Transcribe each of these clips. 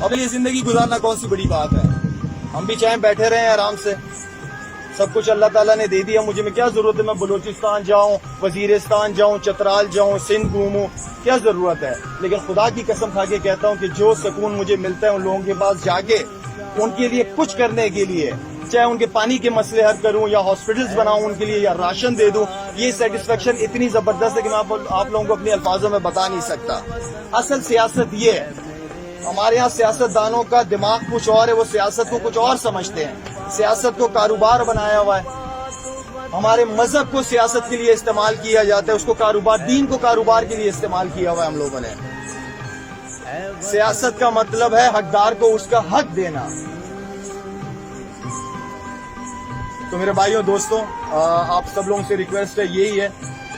اب یہ زندگی گزارنا کون سی بڑی بات ہے. ہم بھی چاہیں بیٹھے رہے ہیں آرام سے, سب کچھ اللہ تعالیٰ نے دے دیا, مجھے میں کیا ضرورت ہے میں بلوچستان جاؤں, وزیرستان جاؤں, چترال جاؤں, سندھ گھوموں, کیا ضرورت ہے. لیکن خدا کی قسم کھا کے کہتا ہوں کہ جو سکون مجھے ملتا ہے ان لوگوں کے پاس جا کے ان کے لیے کچھ کرنے کے لیے, چاہے ان کے پانی کے مسئلے حل کروں یا ہاسپٹلز بناؤں ان کے لیے یا راشن دے دوں, یہ سیٹسفیکشن اتنی زبردست ہے کہ میں آپ لوگوں کو اپنے الفاظوں میں بتا نہیں سکتا. اصل سیاست یہ ہے, ہمارے ہاں سیاست دانوں کا دماغ کچھ اور ہے, وہ سیاست کو کچھ اور سمجھتے ہیں, سیاست کو کاروبار بنایا ہوا ہے. ہمارے مذہب کو سیاست کے لیے استعمال کیا جاتا ہے, اس کو کاروبار, دین کو کاروبار کے لیے استعمال کیا ہوا ہے ہم لوگوں نے. سیاست کا مطلب ہے حقدار کو اس کا حق دینا. تو میرے بھائیوں دوستوں, آپ سب لوگوں سے ریکویسٹ ہے یہی ہے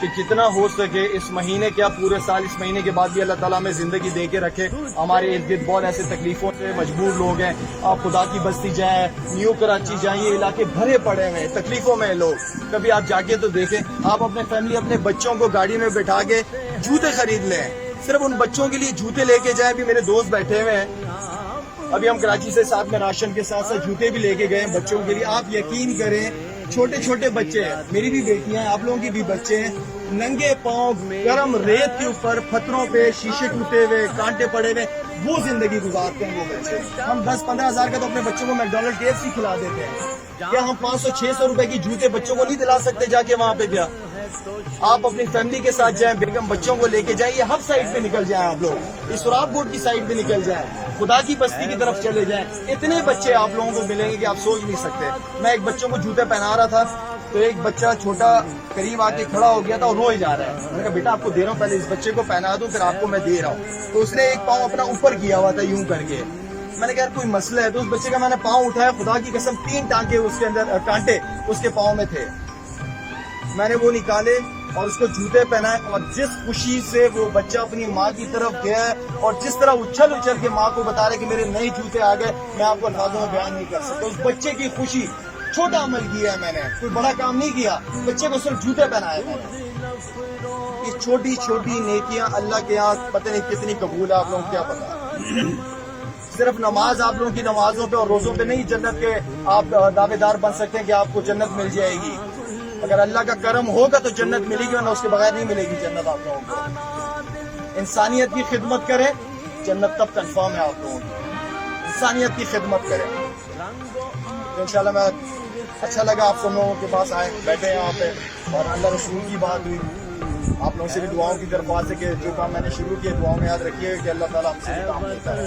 کہ جتنا ہو سکے اس مہینے کیا پورے سال, اس مہینے کے بعد بھی اللہ تعالیٰ میں زندگی دے کے رکھے. ہمارے ارد گرد بہت ایسے تکلیفوں سے مجبور لوگ ہیں, آپ خدا کی بستی جائیں, نیو کراچی جائیں, یہ علاقے بھرے پڑے ہوئے ہیں, تکلیفوں میں لوگ. کبھی آپ جا کے تو دیکھیں, آپ اپنے فیملی, اپنے بچوں کو گاڑی میں بٹھا کے جوتے خرید لیں, صرف ان بچوں کے لیے جوتے لے کے جائیں. بھی میرے دوست بیٹھے ہوئے ہیں, ابھی ہم کراچی سے ساتھ میں راشن کے ساتھ ساتھ جوتے بھی لے کے گئے بچوں کے لیے. آپ یقین کریں چھوٹے چھوٹے بچے ہیں, میری بھی بیٹیاں ہیں, آپ لوگوں کی بھی بچے ہیں, ننگے پاؤں گرم ریت کے اوپر پتھروں پہ شیشے ٹوٹے ہوئے, کانٹے پڑے ہوئے, وہ زندگی گزارتے ہیں وہ بچے. ہم 10-15 ہزار کا تو اپنے بچوں کو میکڈونلڈ KFC کھلا دیتے ہیں, کیا ہم 500-600 روپے کی جوتے بچوں کو نہیں دلا سکتے جا کے وہاں پہ؟ کیا آپ اپنی فیملی کے ساتھ جائیں, بیگم بچوں کو لے کے جائیں, یہ ہب سائڈ پہ نکل جائیں, آپ لوگ اس سراب بورڈ کی سائڈ پہ نکل جائیں, خدا کی بستی کی طرف چلے جائیں. اتنے بچے آپ لوگوں کو ملیں گے کہ آپ سوچ نہیں سکتے. میں ایک بچوں کو جوتے پہنا رہا تھا تو ایک بچہ چھوٹا قریب آ کے کھڑا ہو گیا تھا اور روئے جا رہا ہے. میں نے کہا بیٹا آپ کو دے رہا ہوں, پہلے اس بچے کو پہنا دوں پھر آپ کو میں دے رہا ہوں. تو اس نے ایک پاؤں اپنا اوپر کیا ہوا تھا یوں کر کے. میں نے کہا یار کوئی مسئلہ ہے, تو اس بچے کا میں نے پاؤں اٹھایا, خدا کی قسم 3 ٹانکے اس کے اندر, کانٹے اس کے پاؤں میں تھے. میں نے وہ نکالے اور اس کو جوتے پہنائے, اور جس خوشی سے وہ بچہ اپنی ماں کی طرف گیا ہے اور جس طرح اچھل اچھل کے ماں کو بتا رہے کہ میرے نئے جوتے آ گئے, میں آپ کو الفاظوں میں بیان نہیں کر سکتا. اس بچے کی خوشی, چھوٹا عمل کیا ہے میں نے, کوئی بڑا کام نہیں کیا, بچے کو صرف جوتے پہنائے میں نے. یہ چھوٹی چھوٹی نیکیاں اللہ کے یہاں پتہ نہیں کتنی قبول ہے, آپ لوگوں کو کیا پتا. صرف نماز آپ لوگوں کی نمازوں پہ اور روزوں پہ نہیں جنت کے آپ دعوے دار بن سکتے ہیں کہ آپ کو جنت مل جائے گی. اگر اللہ کا کرم ہوگا تو جنت ملے گی, ورنہ اس کے بغیر نہیں ملے گی جنت آپ لوگوں کو. انسانیت کی خدمت کریں, جنت تب کنفرم ہے آپ لوگوں کی. انسانیت کی خدمت کریں. تو انشاءاللہ میں اچھا لگا آپ سب لوگوں کے پاس آئے, بیٹھے یہاں پہ, اور اللہ رسول کی بات ہوئی. آپ لوگوں سے بھی دعاؤں کی درخواست ہے کہ جو کام میں نے شروع کیا دعاؤں میں یاد رکھیے کہ اللہ تعالیٰ ہم سے بھی کام لیتا ہے.